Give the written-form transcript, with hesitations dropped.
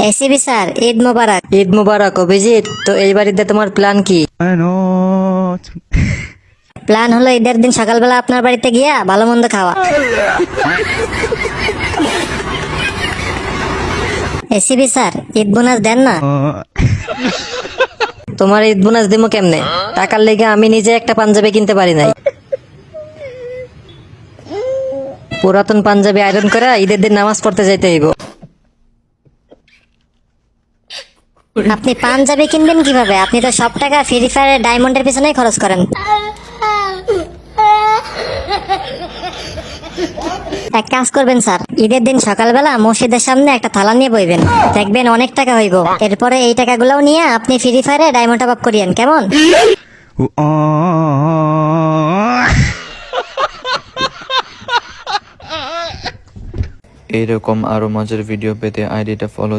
ACB sir, Eid মোবারক। ঈদ মুবারক অভিজিৎ। তো এই বাড়িতে তোমার প্ল্যান কি? প্ল্যান হলো ঈদের দিন সকালবেলা আপনার বাড়িতে গিয়া ভালো মন্দ খাওয়া। এসিবি স্যার, ঈদ বোনাস দেন না? তোমার ঈদ বোনাস দিমু কেমনে? টাকার লেগে আমি নিজে একটা পাঞ্জাবি কিনতে পারি নাই। পুরাতন পাঞ্জাবি আয়রন করে ঈদের দিন নামাজ পড়তে যাইতে হইব। আপনি পাঞ্জাবি কিনবেন কিভাবে? আপনি তো সব টাকা ফ্রি ফায়ারের ডায়মন্ডের পিছনেই খরচ করেন। এক কাজ করবেন স্যার, ঈদের দিন সকালবেলা মসজিদের সামনে একটা থালা নিয়ে বইবেন, দেখবেন অনেক টাকা হইব। এরপরে এই টাকাগুলোও নিয়ে আপনি ফ্রি ফায়ারে ডায়মন্ড টপ আপ করিয়েন, কেমন? এইরকম আরো মজার ভিডিও পেতে আইডিটা ফলো